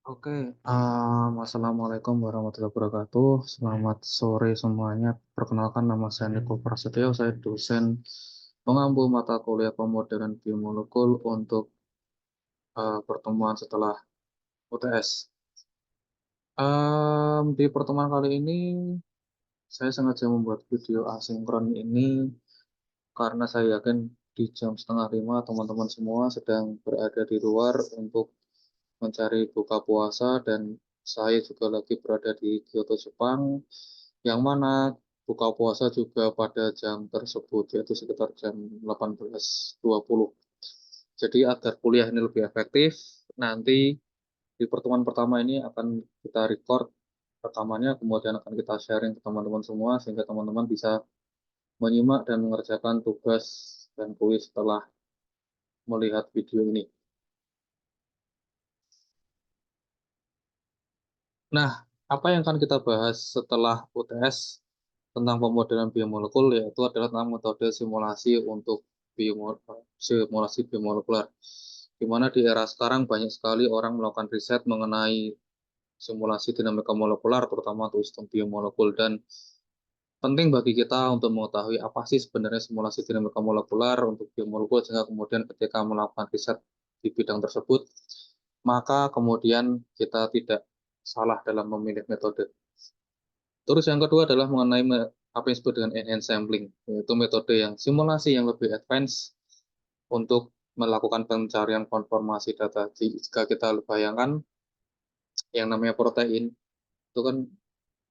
Oke, Assalamualaikum warahmatullahi wabarakatuh. Selamat sore semuanya. Perkenalkan nama saya Niko Prasetyo, saya dosen pengampu mata kuliah pemodelan biomolekul untuk pertemuan setelah UTS. Di pertemuan kali ini, saya sengaja membuat video asinkron ini karena saya yakin di jam setengah lima teman-teman semua sedang berada di luar untuk mencari buka puasa dan saya juga lagi berada di Kyoto, Jepang, yang mana buka puasa juga pada jam tersebut, yaitu sekitar jam 18.20. Jadi agar kuliah ini lebih efektif, nanti di pertemuan pertama ini akan kita record rekamannya, kemudian akan kita sharing ke teman-teman semua, sehingga teman-teman bisa menyimak dan mengerjakan tugas dan kuis setelah melihat video ini. Nah, apa yang akan kita bahas setelah UTS tentang pemodelan biomolekul yaitu adalah tentang metode simulasi untuk simulasi biomolekuler. Di mana di era sekarang banyak sekali orang melakukan riset mengenai simulasi dinamika molekular, terutama untuk sistem biomolekul, dan penting bagi kita untuk mengetahui apa sih sebenarnya simulasi dinamika molekular untuk biomolekul, sehingga kemudian ketika melakukan riset di bidang tersebut, maka kemudian kita tidak salah dalam memilih metode. Terus yang kedua adalah mengenai apa yang disebut dengan enhanced sampling, yaitu metode yang simulasi yang lebih advance untuk melakukan pencarian konformasi data. Jika kita bayangkan yang namanya protein, itu kan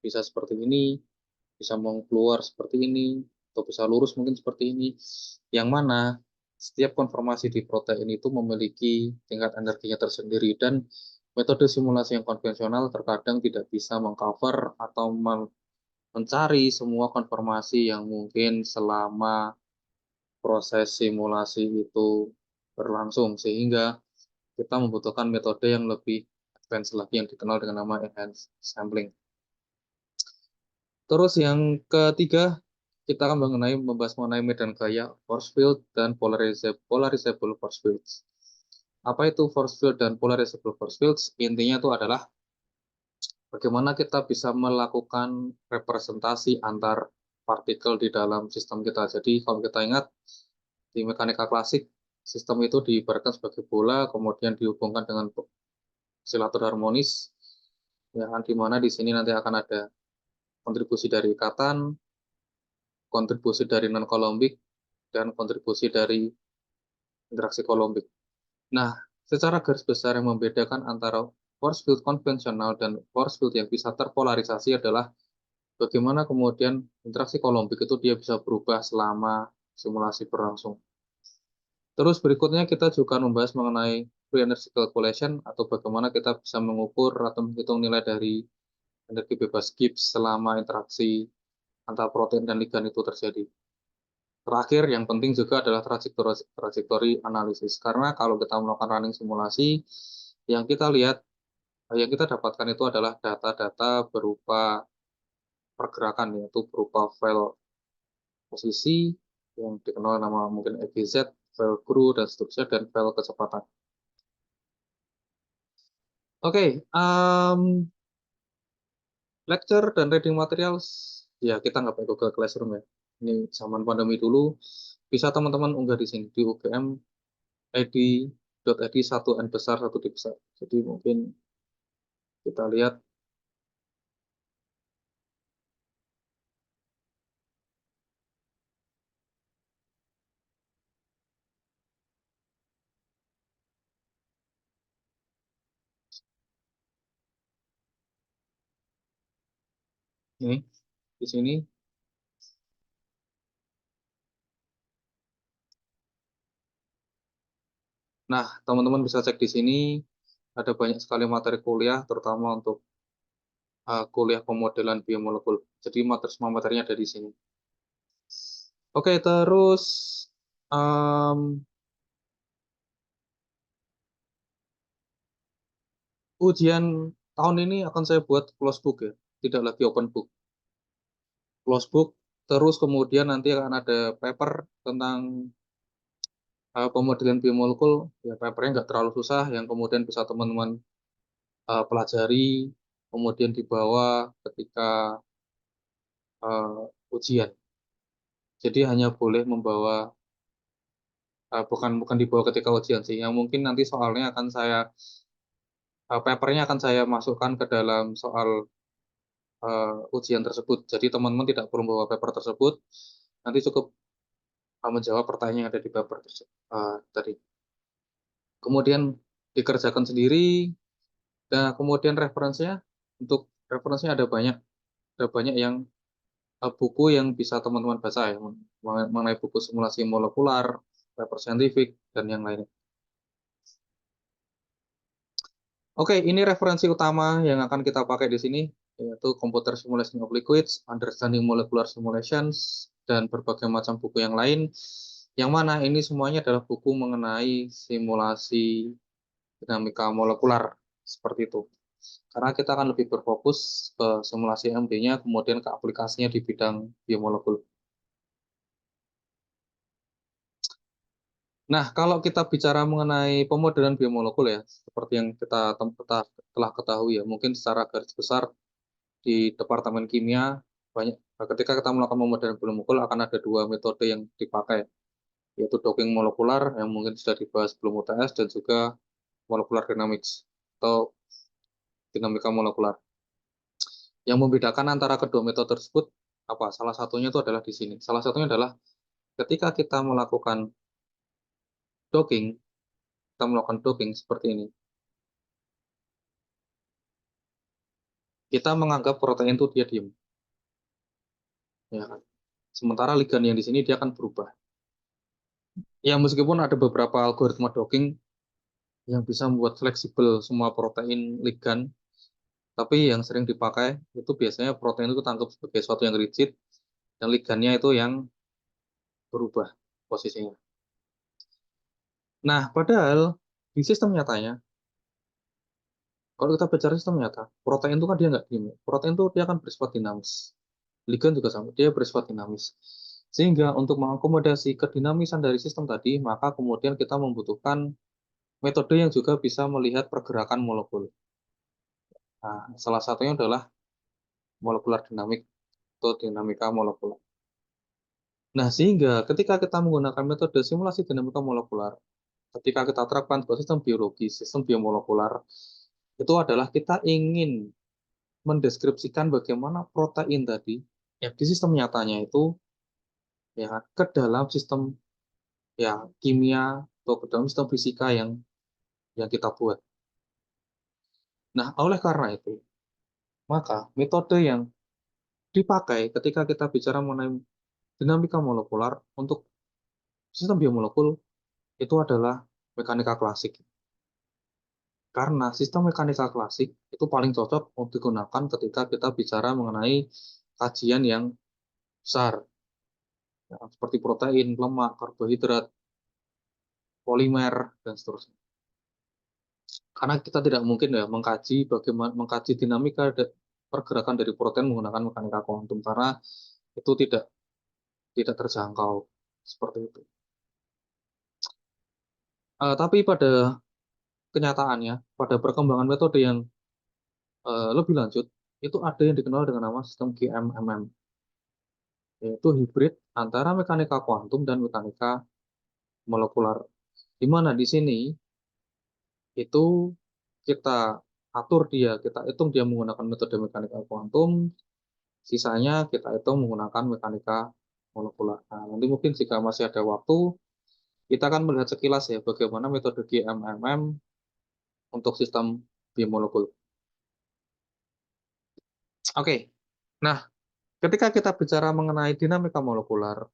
bisa seperti ini, bisa mau keluar seperti ini, atau bisa lurus mungkin seperti ini, yang mana setiap konformasi di protein itu memiliki tingkat energinya tersendiri, dan metode simulasi yang konvensional terkadang tidak bisa mengcover atau mencari semua konfirmasi yang mungkin selama proses simulasi itu berlangsung, sehingga kita membutuhkan metode yang lebih advance lagi yang dikenal dengan nama enhanced sampling. Terus yang ketiga, kita akan membahas mengenai medan gaya, force field, dan polarizable force fields. Apa itu force field dan polarizable force fields? Intinya itu adalah bagaimana kita bisa melakukan representasi antar partikel di dalam sistem kita. Jadi kalau kita ingat di mekanika klasik, sistem itu diibaratkan sebagai bola, kemudian dihubungkan dengan silatur harmonis, ya kan, di mana di sini nanti akan ada kontribusi dari ikatan, kontribusi dari non-kolombik, dan kontribusi dari interaksi kolombik. Nah, secara garis besar yang membedakan antara force field konvensional dan force field yang bisa terpolarisasi adalah bagaimana kemudian interaksi kolombik itu dia bisa berubah selama simulasi berlangsung. Terus berikutnya kita juga membahas mengenai free energy calculation atau bagaimana kita bisa mengukur atau menghitung nilai dari energi bebas Gibbs selama interaksi antara protein dan ligan itu terjadi. Terakhir, yang penting juga adalah trajektori analisis. Karena kalau kita melakukan running simulasi, yang kita lihat, yang kita dapatkan itu adalah data-data berupa pergerakan, yaitu berupa file posisi yang dikenal nama mungkin EGZ, file crew, dan seterusnya, dan file kecepatan. Oke, lecture dan reading materials, ya kita nggak pakai Google Classroom ya. Ini zaman pandemi dulu, bisa teman-teman unggah di sini, di UGM edi.edi 1N besar, 1D besar. Jadi mungkin kita lihat ini, di sini. Nah, teman-teman bisa cek di sini, ada banyak sekali materi kuliah, terutama untuk kuliah pemodelan biomolekul. Jadi semua materinya ada di sini. Oke, terus um, ujian tahun ini akan saya buat close book ya, tidak lagi open book. Close book, terus kemudian nanti akan ada paper tentang pemodelan biomolekul. Ya, papernya nggak terlalu susah, yang kemudian bisa teman-teman pelajari, kemudian dibawa ketika ujian. Jadi hanya boleh membawa, bukan bukan dibawa ketika ujian sih, yang mungkin nanti soalnya akan saya, papernya akan saya masukkan ke dalam soal ujian tersebut. Jadi teman-teman tidak perlu membawa paper tersebut, nanti cukup menjawab pertanyaan yang ada di paper tersebut tadi. Kemudian dikerjakan sendiri, dan kemudian referensinya, untuk referensinya ada banyak yang buku yang bisa teman-teman baca ya, mengenai buku simulasi molekular, paper saintifik, dan yang lainnya. Oke, ini referensi utama yang akan kita pakai di sini, yaitu Computer Simulation of Liquids, Understanding Molecular Simulations, dan berbagai macam buku yang lain, yang mana ini semuanya adalah buku mengenai simulasi dinamika molekular, seperti itu. Karena kita akan lebih berfokus ke simulasi MD-nya, kemudian ke aplikasinya di bidang biomolekul. Nah, kalau kita bicara mengenai pemodelan biomolekul ya, seperti yang kita telah ketahui ya, mungkin secara garis besar di Departemen Kimia, ketika kita melakukan pemodelan biomolekul akan ada dua metode yang dipakai, yaitu docking molekular yang mungkin sudah dibahas sebelum UTS, dan juga molecular dynamics atau dinamika molekular. Yang membedakan antara kedua metode tersebut apa? Salah satunya itu adalah di sini. Salah satunya adalah ketika kita melakukan docking, seperti ini. Kita menganggap protein itu dia diam, ya kan? Sementara ligan yang di sini dia akan berubah. Ya meskipun ada beberapa algoritma docking yang bisa membuat fleksibel semua protein ligan, tapi yang sering dipakai itu biasanya protein itu tangkap sebagai sesuatu yang rigid, dan ligannya itu yang berubah posisinya. Nah, padahal di sistem nyatanya, kalau kita bicara sistem nyata, protein itu kan dia nggak diem. Protein itu dia akan bersifat dinamis. Ligan juga sama, dia bersifat dinamis. Sehingga untuk mengakomodasi kedinamisan dari sistem tadi, maka kemudian kita membutuhkan metode yang juga bisa melihat pergerakan molekul. Nah, salah satunya adalah molekular dinamik atau dinamika molekular. Nah, sehingga ketika kita menggunakan metode simulasi dinamika molekular, ketika kita terapkan ke sistem biologi, sistem biomolekular, itu adalah kita ingin mendeskripsikan bagaimana protein tadi ya di sistem nyatanya itu ya ke dalam sistem ya kimia atau ke dalam sistem fisika yang kita buat. Nah, oleh karena itu, maka metode yang dipakai ketika kita bicara mengenai dinamika molekular untuk sistem biomolekul itu adalah mekanika klasik. Karena sistem mekanika klasik itu paling cocok untuk digunakan ketika kita bicara mengenai kajian yang besar, ya, seperti protein, lemak, karbohidrat, polimer, dan seterusnya. Karena kita tidak mungkin ya mengkaji dinamika pergerakan dari protein menggunakan mekanika kuantum, karena itu tidak terjangkau seperti itu. Tapi pada kenyataannya, pada perkembangan metode yang lebih lanjut, itu ada yang dikenal dengan nama sistem GMMM, yaitu hibrid antara mekanika kuantum dan mekanika molekular. Di mana di sini itu kita kita hitung dia menggunakan metode mekanika kuantum, sisanya kita hitung menggunakan mekanika molekular. Nah, nanti mungkin jika masih ada waktu, kita akan melihat sekilas ya bagaimana metode GMMM untuk sistem biomolekul. Oke, nah ketika kita bicara mengenai dinamika molekular,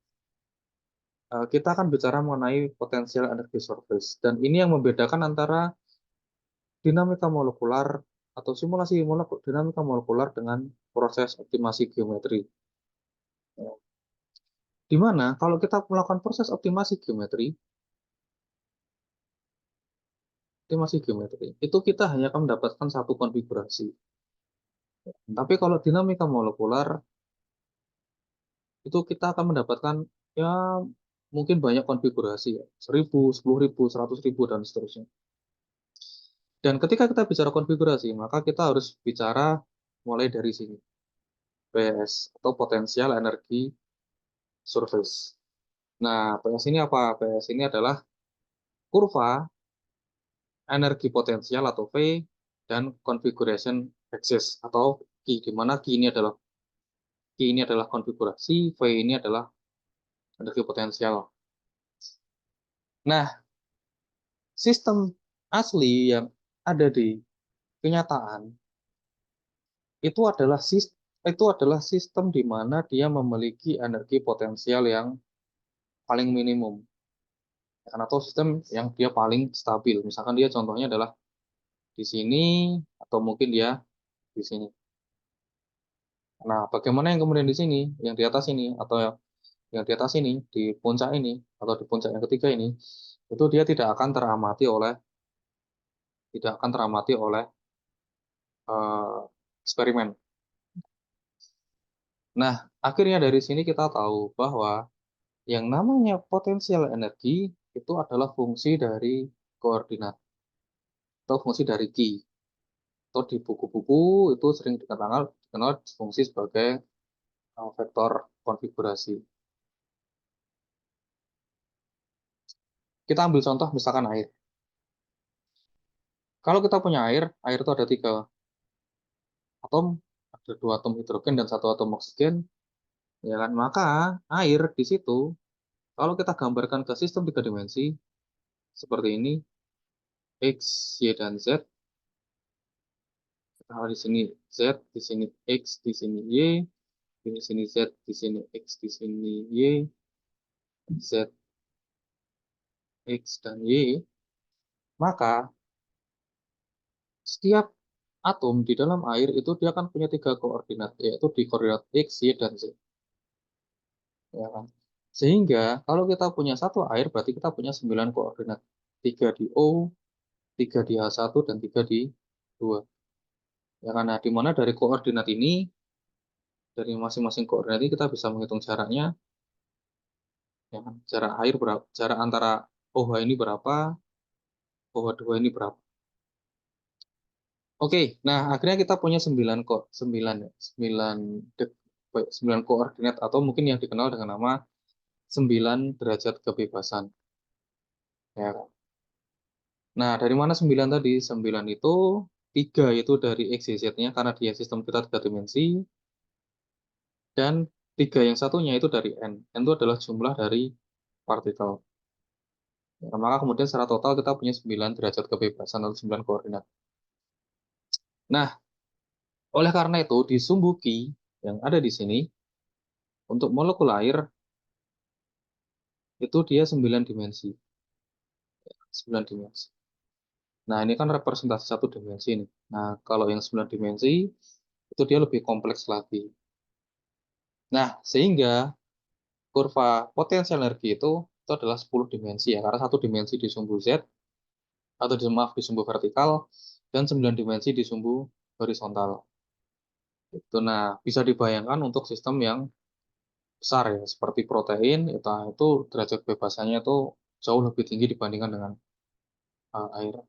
kita akan bicara mengenai potensial energi surface. Dan ini yang membedakan antara dinamika molekular atau simulasi dinamika molekular dengan proses optimasi geometri. Di mana kalau kita melakukan proses optimasi geometri, itu kita hanya akan mendapatkan satu konfigurasi. Tapi kalau dinamika molekular, itu kita akan mendapatkan ya mungkin banyak konfigurasi ya, 1000, 10.000, 100.000, dan seterusnya. Dan ketika kita bicara konfigurasi, maka kita harus bicara mulai dari sini, PS atau potensial energi surface. Nah, PS ini apa? PS ini adalah kurva energi potensial atau V dan configuration axis atau Q, di mana Q ini adalah konfigurasi, V ini adalah energi potensial. Nah, sistem asli yang ada di kenyataan itu adalah sistem di mana dia memiliki energi potensial yang paling minimum, atau sistem yang dia paling stabil. Misalkan dia contohnya adalah di sini atau mungkin dia di sini. Nah, bagaimana yang kemudian di sini, yang di atas ini atau yang di atas ini, di puncak ini atau di puncak yang ketiga ini, itu dia tidak akan teramati oleh eh, eksperimen. Nah, akhirnya dari sini kita tahu bahwa yang namanya potensial energi itu adalah fungsi dari koordinat atau fungsi dari Q. Atau di buku-buku itu sering dikenal fungsi sebagai vektor konfigurasi. Kita ambil contoh misalkan air. Kalau kita punya air itu ada 3 atom, ada 2 atom hidrogen dan 1 atom oksigen, ya kan? Maka air di situ, kalau kita gambarkan ke sistem 3 dimensi seperti ini, X, Y, dan Z. Nah, di sini Z, di sini X, di sini Y, di sini Z, di sini X, di sini Y, Z, X, dan Y. Maka setiap atom di dalam air itu dia akan punya 3 koordinat, yaitu di koordinat X, Y, dan Z. Ya kan? Sehingga kalau kita punya satu air, berarti kita punya 9 koordinat. 3 di O, 3 di H1, dan 3 di 2. Ya kan? Nah, di mana dari koordinat ini, dari masing-masing koordinat ini kita bisa menghitung jaraknya. Ya kan? Jarak air berapa? Jarak antara OH ini berapa? OH2 ini berapa? Oke, nah akhirnya kita punya 9 kok, 9 ya, 9 9 koordinat atau mungkin yang dikenal dengan nama 9 derajat kebebasan. Ya kan? Nah, dari mana 9 tadi? 9 itu 3 itu dari X, Y, Z-nya karena dia sistem kita 3 dimensi, dan 3 yang satunya itu dari N. N itu adalah jumlah dari partikel. Ya, maka kemudian secara total kita punya 9 derajat kebebasan atau 9 koordinat. Nah, oleh karena itu di sumbu Q yang ada di sini, untuk molekul air itu dia 9 dimensi. 9 dimensi. Nah, ini kan representasi 1 dimensi ini. Nah, kalau yang 9 dimensi itu dia lebih kompleks lagi. Nah, sehingga kurva potensial energi itu adalah 10 dimensi ya, karena 1 dimensi di sumbu Z, atau maaf di sumbu vertikal, dan 9 dimensi di sumbu horizontal. Itu nah bisa dibayangkan untuk sistem yang besar ya, seperti protein, itu derajat kebebasannya itu jauh lebih tinggi dibandingkan dengan air.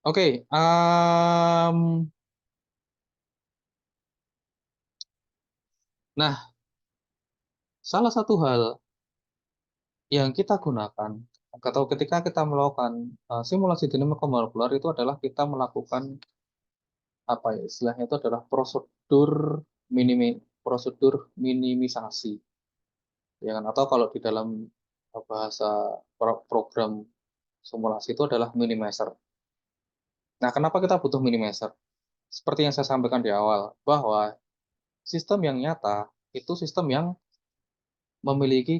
Oke, nah salah satu hal yang kita gunakan atau ketika kita melakukan simulasi dinamika molekular itu adalah kita melakukan apa ya istilahnya itu adalah prosedur minimisasi, ya kan, atau kalau di dalam bahasa program simulasi itu adalah minimizer. Nah, kenapa kita butuh minimizer? Seperti yang saya sampaikan di awal, bahwa sistem yang nyata itu sistem yang memiliki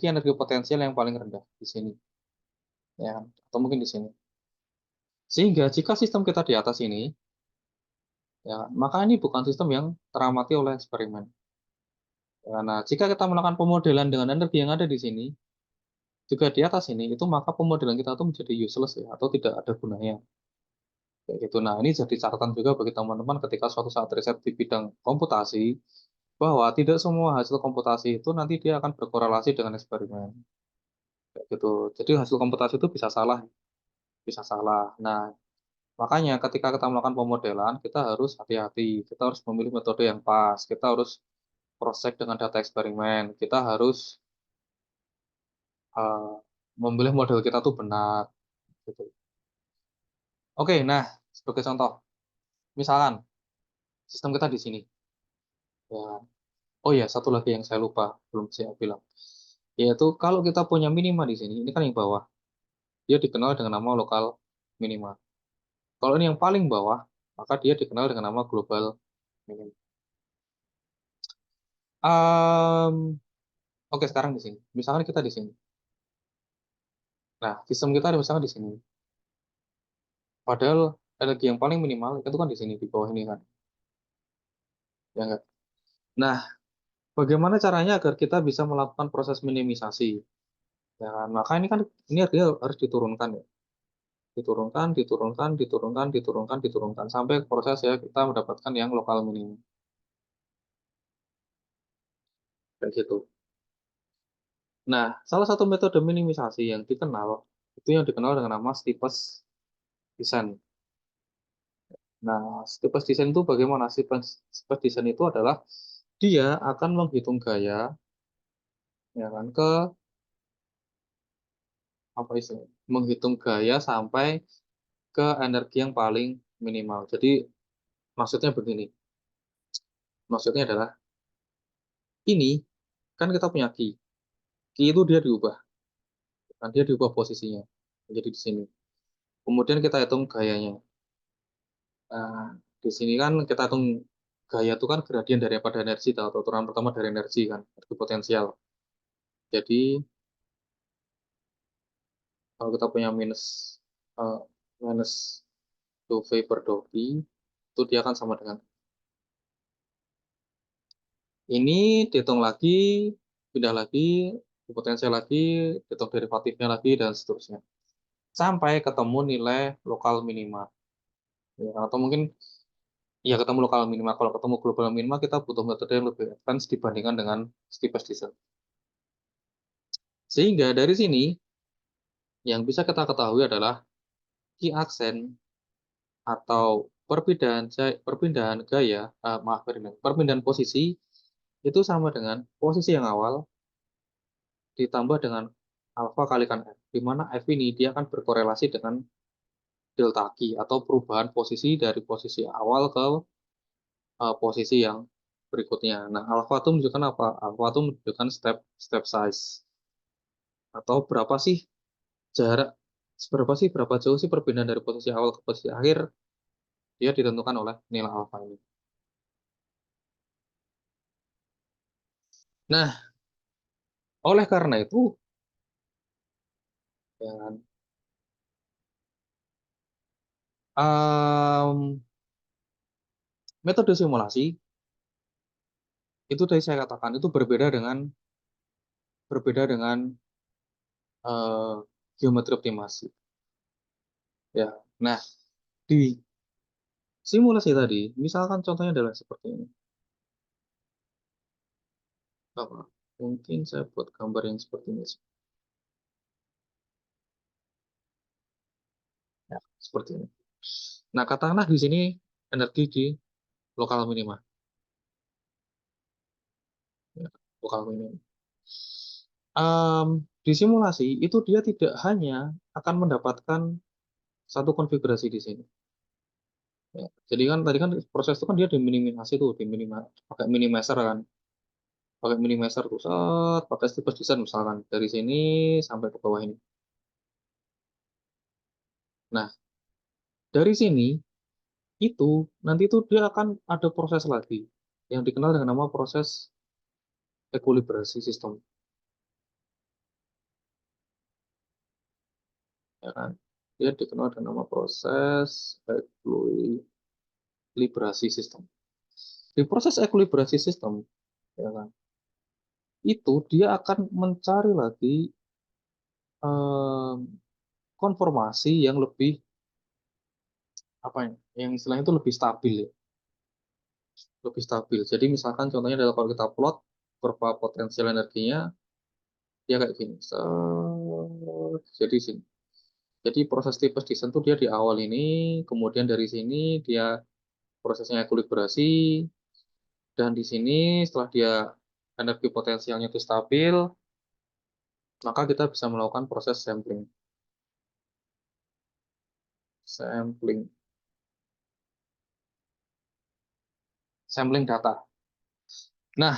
energi potensial yang paling rendah di sini, ya kan? Atau mungkin di sini. Sehingga jika sistem kita di atas ini, ya kan, maka ini bukan sistem yang teramati oleh eksperimen. Karena jika kita melakukan pemodelan dengan energi yang ada di sini, juga di atas ini, itu maka pemodelan kita itu menjadi useless ya, atau tidak ada gunanya. Kayak gitu. Nah, ini jadi catatan juga bagi teman-teman ketika suatu saat riset di bidang komputasi, bahwa tidak semua hasil komputasi itu nanti dia akan berkorelasi dengan eksperimen. Kayak gitu. Jadi hasil komputasi itu bisa salah, bisa salah. Nah, makanya ketika kita melakukan pemodelan, kita harus hati-hati. Kita harus memilih metode yang pas. Kita harus cross check dengan data eksperimen. Kita harus eh, memilih model kita tuh benar. Gitu. Oke, nah sebagai contoh, misalkan sistem kita di sini. Ya. Oh ya, satu lagi yang saya lupa, belum saya bilang. Yaitu kalau kita punya minima di sini, ini kan yang bawah, dia dikenal dengan nama lokal minima. Kalau ini yang paling bawah, maka dia dikenal dengan nama global minima. Em, oke, sekarang di sini. Misalkan kita di sini. Nah, sistem kita ada misalkan di sini. Padahal energi yang paling minimal itu kan di sini, di bawah ini kan. Ya enggak? Nah, bagaimana caranya agar kita bisa melakukan proses minimisasi? Ya kan? Maka ini kan ini dia harus diturunkan ya. Diturunkan, diturunkan, diturunkan, diturunkan, diturunkan sampai proses ya kita mendapatkan yang lokal minimum. Dan gitu. Nah, salah satu metode minimisasi yang dikenal itu yang dikenal dengan nama Steepest Descent. Nah, Steepest Descent itu bagaimana? Steepest Descent itu adalah dia akan menghitung gaya ya kan ke apa istilahnya? Menghitung gaya sampai ke energi yang paling minimal. Jadi maksudnya begini. Maksudnya adalah ini kan kita punya key. Key itu dia diubah. Kan dia diubah posisinya menjadi di sini. Kemudian kita hitung gayanya. Nah, di sini kan kita hitung gaya itu kan gradien daripada energi atau aturan pertama dari energi kan, energi potensial. Jadi kalau kita punya eh, minus dou V per dou V, itu dia akan sama dengan ini dihitung lagi, pindah lagi, potensial lagi, hitung derivatifnya lagi, dan seterusnya. Sampai ketemu nilai lokal minima. Ya, atau mungkin ya ketemu lokal minima. Kalau ketemu global minima, kita butuh metode yang lebih advance dibandingkan dengan steepest descent. Sehingga dari sini, yang bisa kita ketahui adalah key aksen atau perpindahan gaya, maaf, perpindahan posisi itu sama dengan posisi yang awal ditambah dengan alfa kalikan F, di mana F ini dia akan berkorelasi dengan delta Q atau perubahan posisi dari posisi awal ke posisi yang berikutnya. Nah, alfa itu menunjukkan apa? Alfa itu menunjukkan step step size atau berapa sih jarak, berapa jauh sih perbedaan dari posisi awal ke posisi akhir, dia ditentukan oleh nilai alfa ini. Nah, oleh karena itu, ya kan, em, metode simulasi itu tadi saya katakan itu berbeda dengan eh, geometri optimasi. Ya, nah di simulasi tadi, misalkan contohnya adalah seperti ini. Apa? Mungkin saya buat gambar yang seperti ini. Ya, seperti ini. Nah, katakanlah di sini energi di lokal minima. Ya, lokal minima. Di simulasi itu dia tidak hanya akan mendapatkan satu konfigurasi di sini. Ya, jadi kan tadi kan proses itu kan dia diminimasi tuh, pakai minimizer kan, pakai minimizer tuh, pakai stipes desain misalkan dari sini sampai ke bawah ini. Nah, dari sini itu nanti itu dia akan ada proses lagi yang dikenal dengan nama proses ekuilibrasi sistem, ya kan? Dia dikenal dengan nama proses ekuilibrasi sistem. Di proses ekuilibrasi sistem, ya kan? Itu dia akan mencari lagi em, konformasi yang lebih apa ya, yang istilahnya itu lebih stabil ya, lebih stabil. Jadi misalkan contohnya adalah kalau kita plot kurva potensial energinya, dia kayak gini. Set. jadi sini. Jadi proses tipes disentuh dia di awal ini, kemudian dari sini dia prosesnya ekvilibrasi, dan di sini setelah dia energi potensialnya itu stabil, maka kita bisa melakukan proses sampling. Sampling. Sampling data. Nah,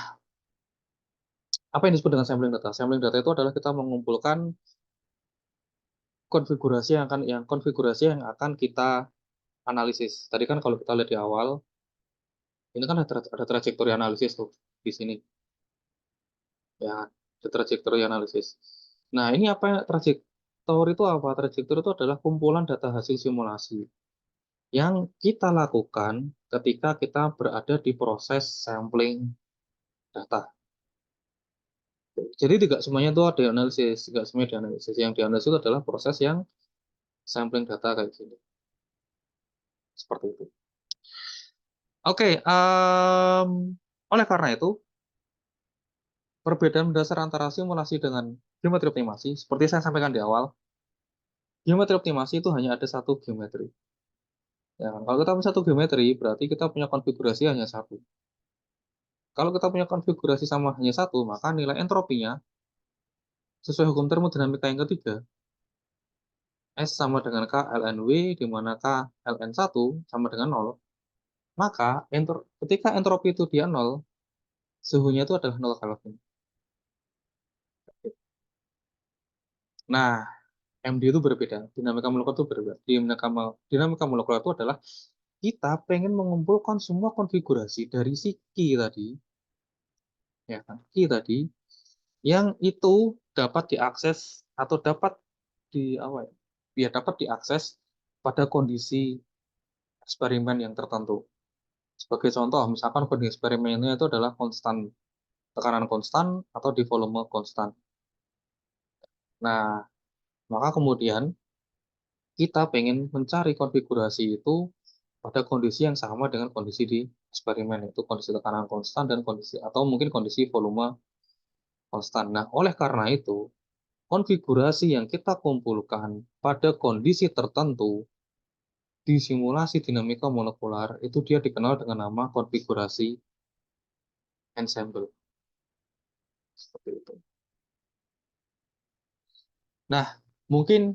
apa yang disebut dengan sampling data? Sampling data itu adalah kita mengumpulkan konfigurasi yang akan kita analisis. Tadi kan kalau kita lihat di awal, ini kan ada trajektori analisis tuh di sini. Ya, ada trajektori analisis. Nah, ini apa trajektori itu apa? Trajektori itu adalah kumpulan data hasil simulasi yang kita lakukan ketika kita berada di proses sampling data. Jadi tidak semuanya itu ada analisis, tidak semuanya dianalisis. Yang dianalisis itu adalah proses yang sampling data kayak gini. Seperti itu. Oke, oleh karena itu, perbedaan mendasar antara simulasi dengan geometri optimasi, seperti saya sampaikan di awal, geometri optimasi itu hanya ada satu geometri. Ya, kalau kita punya satu geometri, berarti kita punya konfigurasi hanya satu. Kalau kita punya konfigurasi sama hanya satu, maka nilai entropinya sesuai hukum termodinamika yang ketiga, S sama dengan K ln W, di mana K ln 1 sama dengan 0, maka ketika entropi itu dia 0, suhunya itu adalah 0 Kelvin. Nah, MD itu berbeda, dinamika molekul itu berbeda. Dinamika molekul itu adalah kita pengen mengumpulkan semua konfigurasi dari si Q tadi, ya kan, Q tadi, yang itu dapat diakses atau dapat di apa ya, ya dapat diakses pada kondisi eksperimen yang tertentu. Sebagai contoh, misalkan kondisi eksperimennya itu adalah konstan, tekanan konstan atau di volume konstan. Nah, maka kemudian kita pengen mencari konfigurasi itu pada kondisi yang sama dengan kondisi di eksperimen, yaitu kondisi tekanan konstan dan kondisi atau mungkin kondisi volume konstan. Nah, oleh karena itu, konfigurasi yang kita kumpulkan pada kondisi tertentu di simulasi dinamika molekular itu dia dikenal dengan nama konfigurasi ensemble. Seperti itu. Nah, mungkin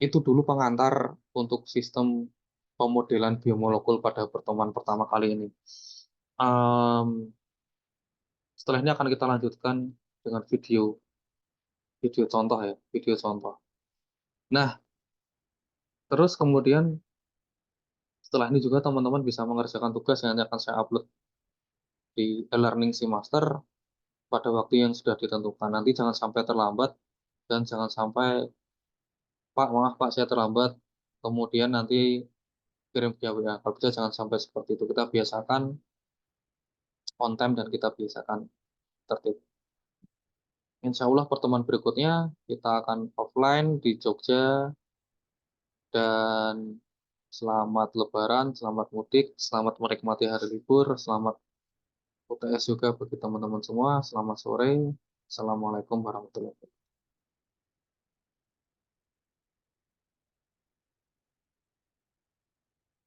itu dulu pengantar untuk sistem pemodelan biomolekul pada pertemuan pertama kali ini. Um, Setelah ini akan kita lanjutkan dengan video contoh ya, video contoh. Nah, terus kemudian setelah ini juga teman-teman bisa mengerjakan tugas yang nanti akan saya upload di e-learning si master pada waktu yang sudah ditentukan. Nanti jangan sampai terlambat dan jangan sampai Pak, maaf Pak, saya terlambat. Kemudian nanti kirim via WA. Kalau bisa jangan sampai seperti itu. Kita biasakan on time dan kita biasakan tertib. Insya Allah pertemuan berikutnya kita akan offline di Jogja, dan selamat Lebaran, selamat mudik, selamat menikmati hari libur, selamat UTS juga bagi teman-teman semua. Selamat sore. Assalamualaikum warahmatullahi wabarakatuh.